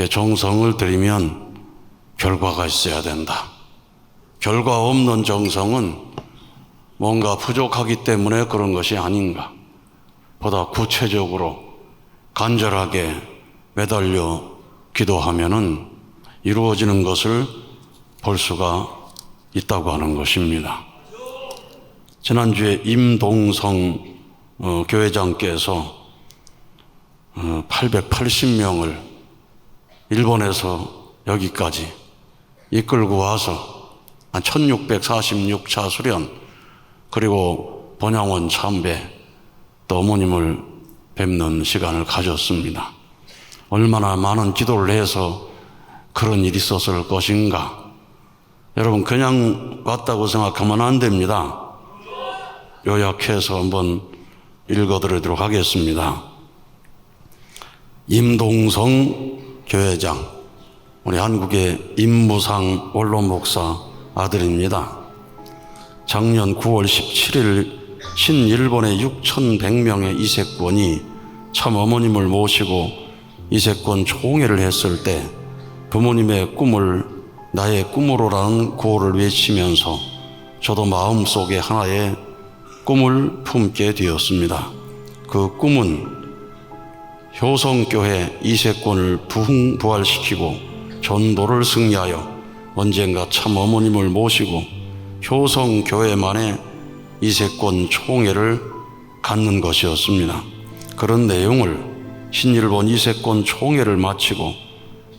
정성을 들이면 결과가 있어야 된다. 결과 없는 정성은 뭔가 부족하기 때문에 그런 것이 아닌가. 보다 구체적으로 간절하게 매달려 기도하면은 이루어지는 것을 볼 수가 있다고 하는 것입니다. 지난주에 임동성 교회장께서 880명을 일본에서 여기까지 이끌고 와서 1646차 수련, 그리고 본향원 참배, 또 어머님을 뵙는 시간을 가졌습니다. 얼마나 많은 기도를 해서 그런 일이 있었을 것인가. 여러분, 그냥 왔다고 생각하면 안 됩니다. 요약해서 한번 읽어드리도록 하겠습니다. 임동성 교회장, 우리 한국의 임무상 원로 목사 아들입니다. 작년 9월 17일 신일본의 6,100명의 이세권이 참 어머님을 모시고 이세권 총회를 했을 때 부모님의 꿈을 나의 꿈으로라는 구호를 외치면서 저도 마음속에 하나의 꿈을 품게 되었습니다. 그 꿈은 효성교회 이세권을 부활시키고 전도를 승리하여 언젠가 참 어머님을 모시고 효성교회만의 이세권 총회를 갖는 것이었습니다. 그런 내용을 신일본 이세권 총회를 마치고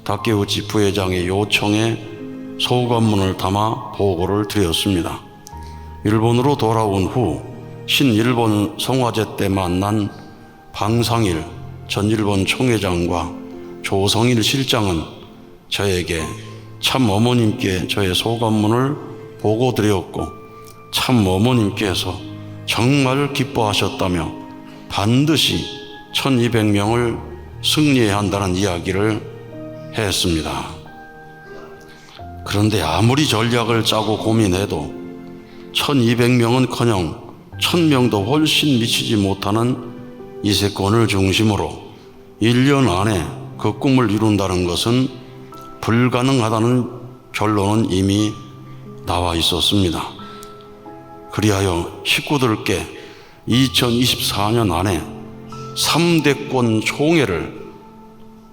다케우치 부회장의 요청에 소감문을 담아 보고를 드렸습니다. 일본으로 돌아온 후 신일본 성화제 때 만난 방상일 전 일본 총회장과 조성일 실장은 저에게 참 어머님께 저의 소감문을 보고 드렸고 참 어머님께서 정말 기뻐하셨다며 반드시 1200명을 승리해야 한다는 이야기를 했습니다. 그런데 아무리 전략을 짜고 고민해도 1200명은커녕 1000명도 훨씬 미치지 못하는 이세권을 중심으로 1년 안에 그 꿈을 이룬다는 것은 불가능하다는 결론은 이미 나와 있었습니다. 그리하여 식구들께 2024년 안에 3대권 총회를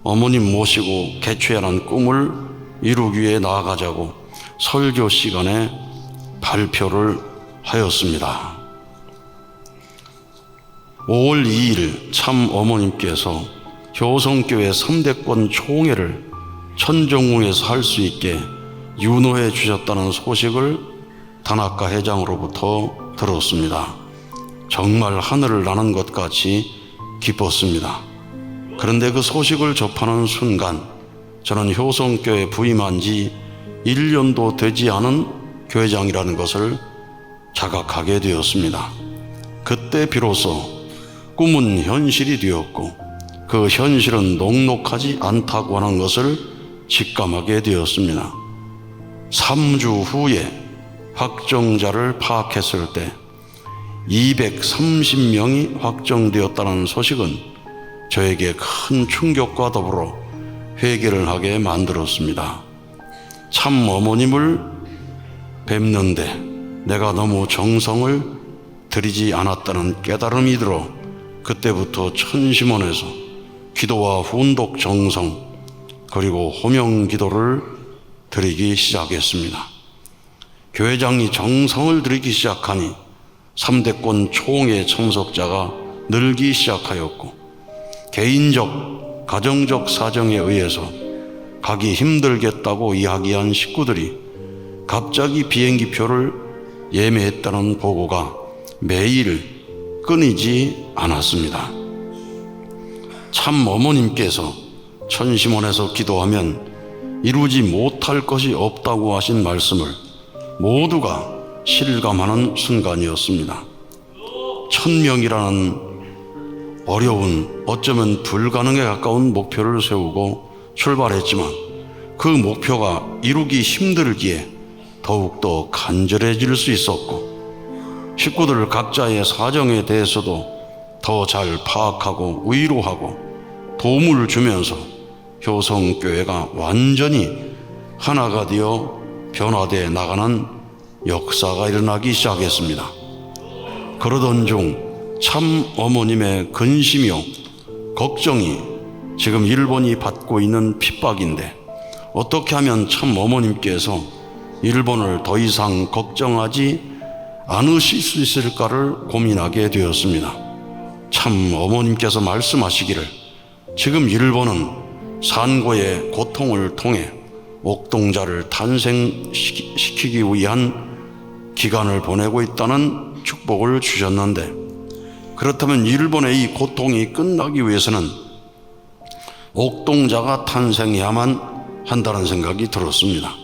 어머님 모시고 개최하는 꿈을 이루기 위해 나아가자고 설교 시간에 발표를 하였습니다. 5월 2일 참 어머님께서 효성교회 3대권 총회를 천정궁에서 할 수 있게 윤호해 주셨다는 소식을 다나카 회장으로부터 들었습니다. 정말 하늘을 나는 것 같이 기뻤습니다. 그런데 그 소식을 접하는 순간 저는 효성교회 부임한 지 1년도 되지 않은 교회장이라는 것을 자각하게 되었습니다. 그때 비로소 꿈은 현실이 되었고 그 현실은 녹록하지 않다고 하는 것을 직감하게 되었습니다. 3주 후에 확정자를 파악했을 때 230명이 확정되었다는 소식은 저에게 큰 충격과 더불어 회개를 하게 만들었습니다. 참 어머님을 뵙는데 내가 너무 정성을 들이지 않았다는 깨달음이 들어 그때부터 천심원에서 기도와 훈독 정성 그리고 호명 기도를 드리기 시작했습니다. 교회장이 정성을 들이기 시작하니 3대권 총회 참석자가 늘기 시작하였고 개인적, 가정적 사정에 의해서 가기 힘들겠다고 이야기한 식구들이 갑자기 비행기표를 예매했다는 보고가 매일 끊이지 않았습니다. 참 어머님께서 천심원에서 기도하면 이루지 못할 것이 없다고 하신 말씀을 모두가 실감하는 순간이었습니다. 1000명이라는 어려운, 어쩌면 불가능에 가까운 목표를 세우고 출발했지만 그 목표가 이루기 힘들기에 더욱더 간절해질 수 있었고 식구들 각자의 사정에 대해서도 더 잘 파악하고 위로하고 도움을 주면서 효성교회가 완전히 하나가 되어 변화되어 나가는 역사가 일어나기 시작했습니다. 그러던 중 참 어머님의 근심이요 걱정이 지금 일본이 받고 있는 핍박인데, 어떻게 하면 참 어머님께서 일본을 더 이상 걱정하지 않으실 수 있을까를 고민하게 되었습니다. 참 어머님께서 말씀하시기를 지금 일본은 산고의 고통을 통해 옥동자를 탄생시키기 위한 기간을 보내고 있다는 축복을 주셨는데, 그렇다면 일본의 이 고통이 끝나기 위해서는 옥동자가 탄생해야만 한다는 생각이 들었습니다.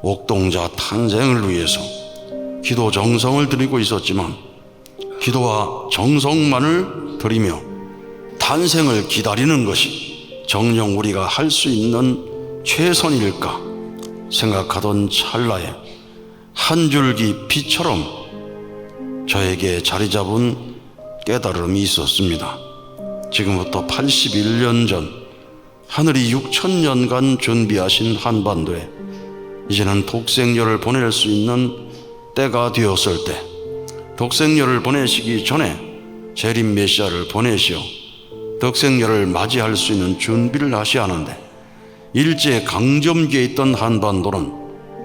옥동자 탄생을 위해서 기도 정성을 드리고 있었지만, 기도와 정성만을 드리며 탄생을 기다리는 것이 정녕 우리가 할 수 있는 최선일까 생각하던 찰나에 한 줄기 빛처럼 저에게 자리 잡은 깨달음이 있었습니다. 지금부터 81년 전 하늘이 6,000년간 준비하신 한반도에 이제는 독생녀를 보낼 수 있는 때가 되었을 때, 독생녀를 보내시기 전에 재림 메시아를 보내시어 독생녀를 맞이할 수 있는 준비를 하셔야 하는데, 일제 강점기에 있던 한반도는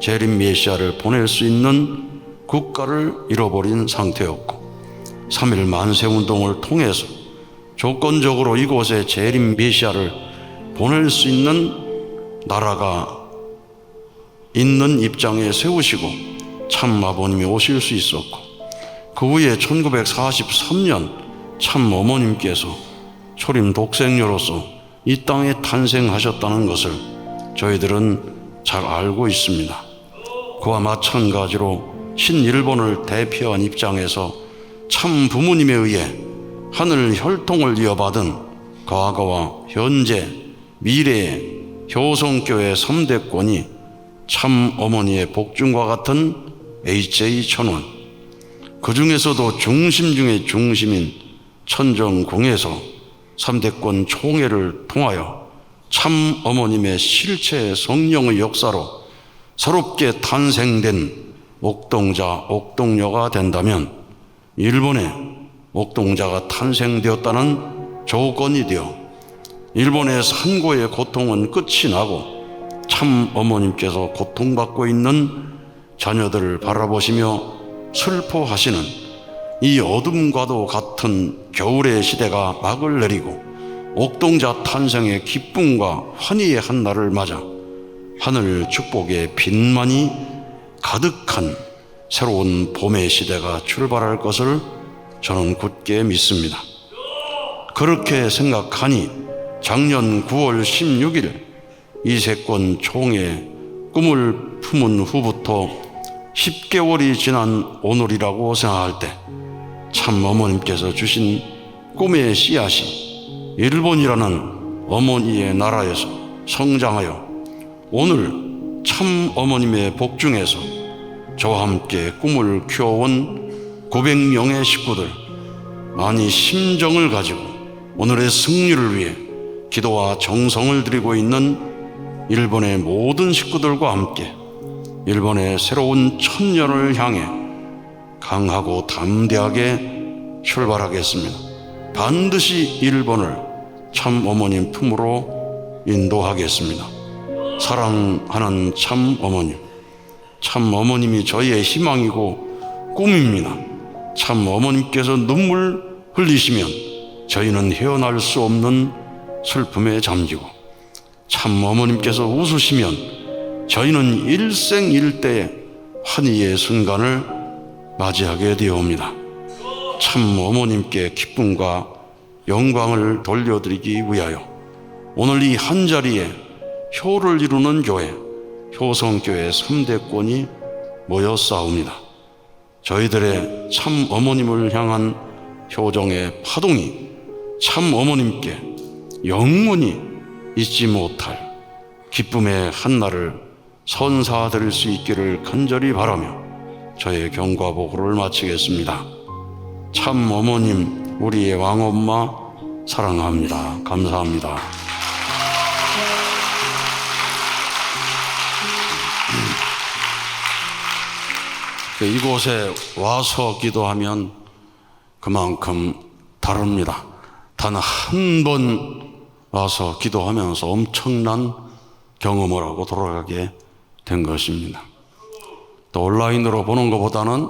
재림 메시아를 보낼 수 있는 국가를 잃어버린 상태였고, 3.1 만세운동을 통해서 조건적으로 이곳에 재림 메시아를 보낼 수 있는 나라가 있는 입장에 세우시고 참 아버님이 오실 수 있었고, 그 후에 1943년 참 어머님께서 초림 독생녀로서 이 땅에 탄생하셨다는 것을 저희들은 잘 알고 있습니다. 그와 마찬가지로 신일본을 대표한 입장에서 참 부모님에 의해 하늘 혈통을 이어받은 과거와 현재, 미래의 효성교회 3대권이 참 어머니의 복중과 같은 HA-1000원, 그 중에서도 중심 중의 중심인 천정궁에서 3대권 총회를 통하여 참 어머님의 실체 성령의 역사로 새롭게 탄생된 옥동자, 옥동녀가 된다면 일본에 옥동자가 탄생되었다는 조건이 되어 일본의 산고의 고통은 끝이 나고 참 어머님께서 고통받고 있는 자녀들을 바라보시며 슬퍼하시는 이 어둠과도 같은 겨울의 시대가 막을 내리고 옥동자 탄생의 기쁨과 환희의 한날을 맞아 하늘 축복의 빛만이 가득한 새로운 봄의 시대가 출발할 것을 저는 굳게 믿습니다. 그렇게 생각하니 작년 9월 16일 이세권 총회 꿈을 품은 후부터 10개월이 지난 오늘이라고 생각할 때 참 어머님께서 주신 꿈의 씨앗이 일본이라는 어머니의 나라에서 성장하여 오늘 참 어머님의 복중에서 저와 함께 꿈을 키워온 900명의 식구들, 많이 심정을 가지고 오늘의 승리를 위해 기도와 정성을 드리고 있는 일본의 모든 식구들과 함께 일본의 새로운 천년을 향해 강하고 담대하게 출발하겠습니다. 반드시 일본을 참 어머님 품으로 인도하겠습니다. 사랑하는 참 어머님, 참 어머님이 저희의 희망이고 꿈입니다. 참 어머님께서 눈물 흘리시면 저희는 헤어날 수 없는 슬픔에 잠기고, 참 어머님께서 웃으시면 저희는 일생일대의 환희의 순간을 맞이하게 되어옵니다. 참 어머님께 기쁨과 영광을 돌려드리기 위하여 오늘 이 한자리에 효를 이루는 교회, 효성교회 3대권이 모여 싸웁니다. 저희들의 참 어머님을 향한 효정의 파동이 참 어머님께 영원히 잊지 못할 기쁨의 한날을 선사드릴 수 있기를 간절히 바라며 저의 경과 보고를 마치겠습니다. 참 어머님, 우리의 왕엄마 사랑합니다. 감사합니다. 이곳에 와서 기도하면 그만큼 다릅니다. 단 한 번 와서 기도하면서 엄청난 경험을 하고 돌아가게 된 것입니다. 또 온라인으로 보는 것보다는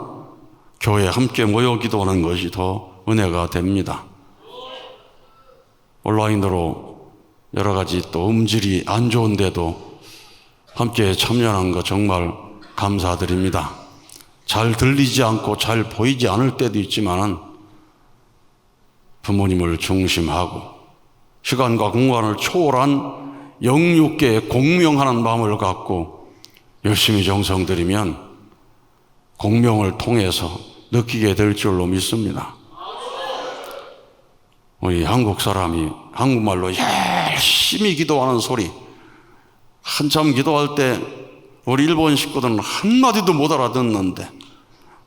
교회에 함께 모여 기도하는 것이 더 은혜가 됩니다. 온라인으로 여러 가지 또 음질이 안 좋은데도 함께 참여하는 것 정말 감사드립니다. 잘 들리지 않고 잘 보이지 않을 때도 있지만 부모님을 중심하고 시간과 공간을 초월한 영육계에 공명하는 마음을 갖고 열심히 정성 들이면 공명을 통해서 느끼게 될 줄로 믿습니다. 우리 한국 사람이 한국말로 열심히 기도하는 소리, 한참 기도할 때 우리 일본 식구들은 한마디도 못 알아듣는데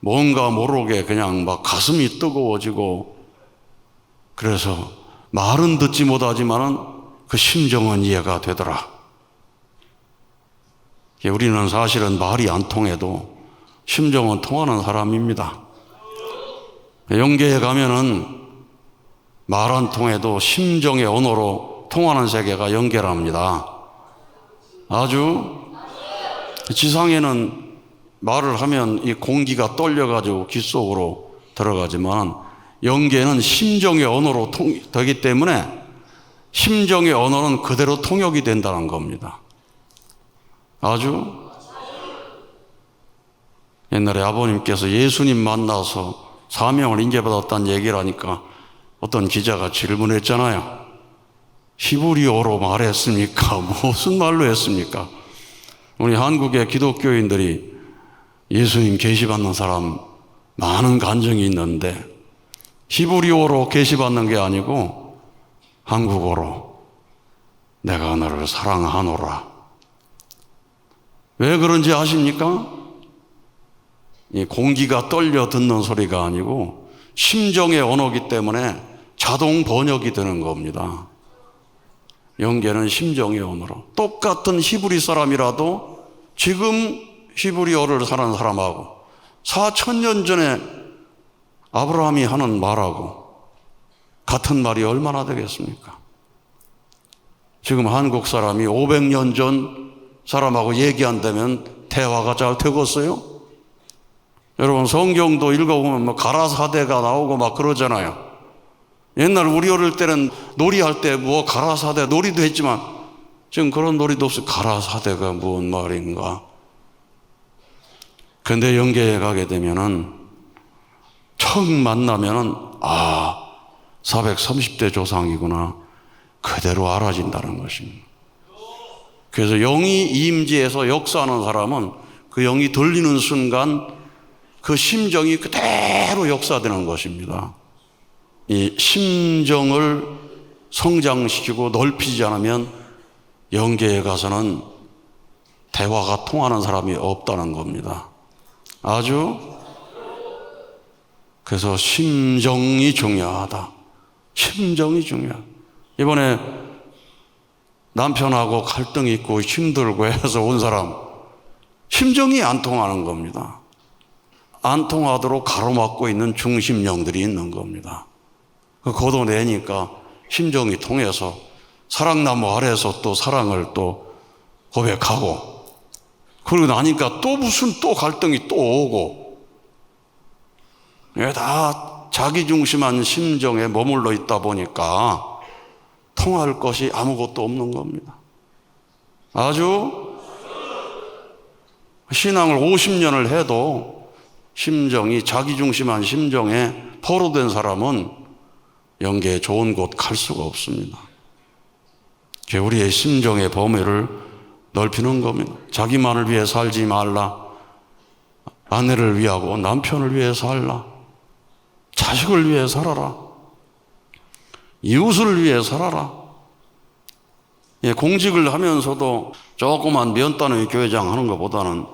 뭔가 모르게 그냥 막 가슴이 뜨거워지고, 그래서 말은 듣지 못하지만은 그 심정은 이해가 되더라. 우리는 사실은 말이 안 통해도 심정은 통하는 사람입니다. 영계에 가면은 말 안 통해도 심정의 언어로 통하는 세계가 영계랍니다. 아주 지상에는 말을 하면 이 공기가 떨려가지고 귀 속으로 들어가지만 영계는 심정의 언어로 되기 때문에 심정의 언어는 그대로 통역이 된다는 겁니다. 아주 옛날에 아버님께서 예수님 만나서 사명을 인계받았다는 얘기를 하니까 어떤 기자가 질문했잖아요. 히브리어로 말했습니까? 무슨 말로 했습니까? 우리 한국의 기독교인들이 예수님 계시받는 사람 많은 간증이 있는데 히브리어로 계시받는 게 아니고 한국어로 내가 너를 사랑하노라. 왜 그런지 아십니까? 이 공기가 떨려 듣는 소리가 아니고 심정의 언어이기 때문에 자동 번역이 되는 겁니다. 영계는 심정의 언어로. 똑같은 히브리 사람이라도 지금 히브리어를 사는 사람하고 4,000년 전에 아브라함이 하는 말하고 같은 말이 얼마나 되겠습니까? 지금 한국 사람이 500년 전 사람하고 얘기한다면 대화가 잘 되겠어요? 여러분 성경도 읽어보면 뭐 가라사대가 나오고 막 그러잖아요. 옛날 우리 어릴 때는 놀이할 때 뭐 가라사대 놀이도 했지만 지금 그런 놀이도 없어요. 가라사대가 무슨 말인가? 근데 영계에 가게 되면은 처음 만나면은 430대 조상이구나 그대로 알아진다는 것입니다. 그래서 영이 임재해서 역사하는 사람은 그 영이 들리는 순간 그 심정이 그대로 역사되는 것입니다. 이 심정을 성장시키고 넓히지 않으면 영계에 가서는 대화가 통하는 사람이 없다는 겁니다. 아주 그래서 심정이 중요하다. 심정이 중요하다. 이번에 남편하고 갈등이 있고 힘들고 해서 온 사람 심정이 안 통하는 겁니다. 안 통하도록 가로막고 있는 중심령들이 있는 겁니다. 그 걷어내니까 심정이 통해서 사랑나무 아래에서 또 사랑을 또 고백하고, 그러고 나니까 또 무슨 또 갈등이 또 오고, 다 자기중심한 심정에 머물러 있다 보니까 통할 것이 아무것도 없는 겁니다. 아주 신앙을 50년을 해도 심정이 자기중심한 심정에 포로된 사람은 영계에 좋은 곳 갈 수가 없습니다. 우리의 심정의 범위를 넓히는 겁니다. 자기만을 위해 살지 말라. 아내를 위하고 남편을 위해 살라. 자식을 위해 살아라. 이웃을 위해 살아라. 공직을 하면서도 조그만 면단의 교회장 하는 것보다는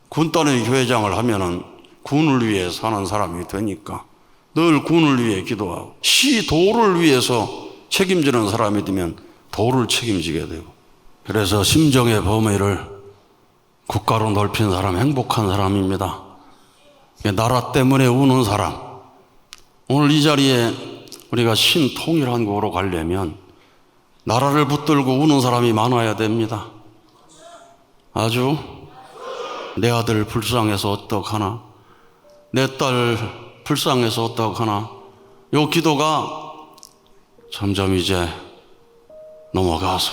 군단의 교회장을 하면은 군을 위해 사는 사람이 되니까 늘 군을 위해 기도하고, 시도를 위해서 책임지는 사람이 되면 도를 책임지게 되고, 그래서 심정의 범위를 국가로 넓힌 사람 행복한 사람입니다. 나라 때문에 우는 사람, 오늘 이 자리에 우리가 신통일한국으로 가려면 나라를 붙들고 우는 사람이 많아야 됩니다. 아주 내 아들 불쌍해서 어떡하나, 내 딸 불쌍해서 어떡하나, 요 기도가 점점 이제 넘어가서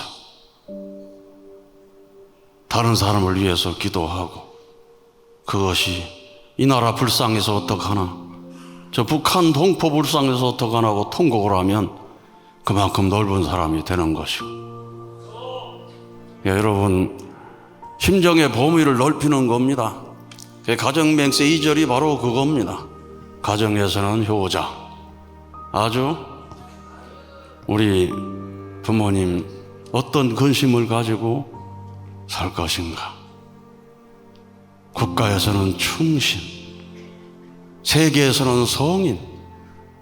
다른 사람을 위해서 기도하고, 그것이 이 나라 불쌍해서 어떡하나, 저 북한 동포 불쌍해서 어떡하나 하고 통곡을 하면 그만큼 넓은 사람이 되는 것이고, 여러분, 심정의 범위를 넓히는 겁니다. 가정맹세 2절이 바로 그겁니다. 가정에서는 효자. 아주 우리 부모님 어떤 근심을 가지고 살 것인가. 국가에서는 충신, 세계에서는 성인.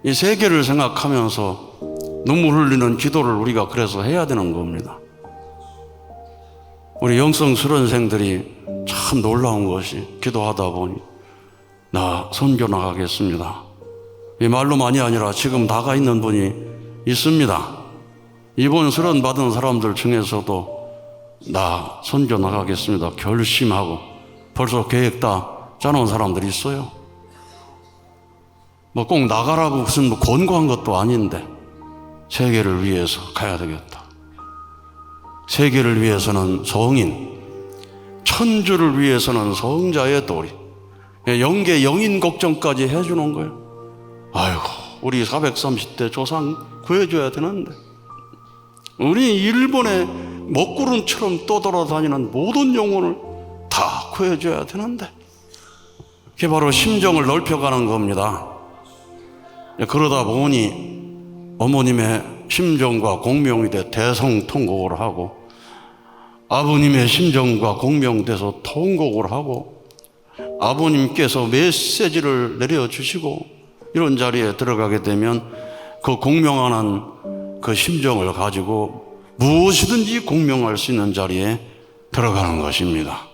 이 세계를 생각하면서 눈물 흘리는 기도를 우리가 그래서 해야 되는 겁니다. 우리 영성 수련생들이 참 놀라운 것이, 기도하다 보니 나 선교 나가겠습니다, 이 말로만이 아니라 지금 나가 있는 분이 있습니다. 이번 수련 받은 사람들 중에서도 나 선교 나가겠습니다 결심하고 벌써 계획 다 짜놓은 사람들이 있어요. 뭐 꼭 나가라고 무슨 권고한 것도 아닌데 세계를 위해서 가야 되겠다. 세계를 위해서는 성인, 천주를 위해서는 성자의 도리, 영계 영인 걱정까지 해주는 거예요. 아이고, 우리 430대 조상 구해줘야 되는데, 우리 일본의 먹구름처럼 떠돌아다니는 모든 영혼을 다 구해줘야 되는데, 그게 바로 심정을 넓혀가는 겁니다. 그러다 보니 어머님의 심정과 공명이 대성통곡을 하고, 아버님의 심정과 공명돼서 통곡을 하고, 아버님께서 메시지를 내려주시고 이런 자리에 들어가게 되면 그 공명하는 그 심정을 가지고 무엇이든지 공명할 수 있는 자리에 들어가는 것입니다.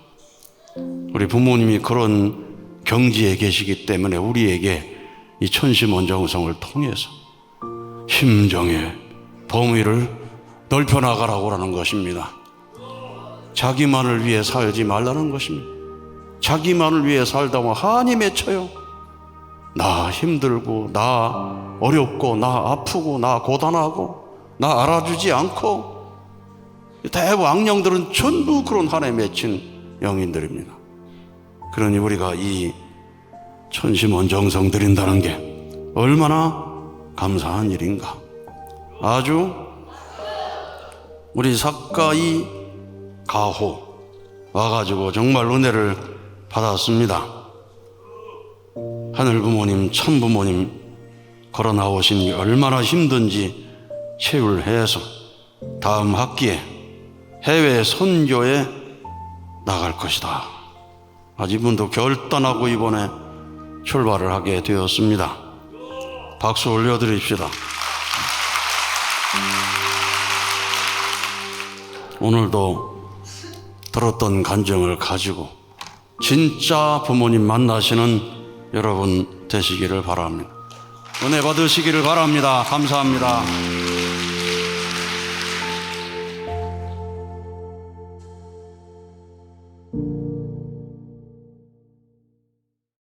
우리 부모님이 그런 경지에 계시기 때문에 우리에게 이 천심원정성을 통해서 심정의 범위를 넓혀나가라고 하는 것입니다. 자기만을 위해 살지 말라는 것입니다. 자기만을 위해 살다 보면 한이 맺혀요. 나 힘들고, 나 어렵고, 나 아프고, 나 고단하고, 나 알아주지 않고, 대부분 악령들은 전부 그런 한에 맺힌 영인들입니다. 그러니 우리가 이 천심원정성 드린다는 게 얼마나 감사한 일인가. 아주 우리 사카이 가호 와가지고 정말 은혜를 받았습니다. 하늘 부모님, 참 부모님 걸어 나오신 게 얼마나 힘든지 체휼해서 다음 학기에 해외 선교에 나갈 것이다. 이분도 결단하고 이번에 출발을 하게 되었습니다. 박수 올려드립시다. 오늘도 들었던 간증을 가지고 진짜 부모님 만나시는 여러분 되시기를 바랍니다. 은혜 받으시기를 바랍니다. 감사합니다.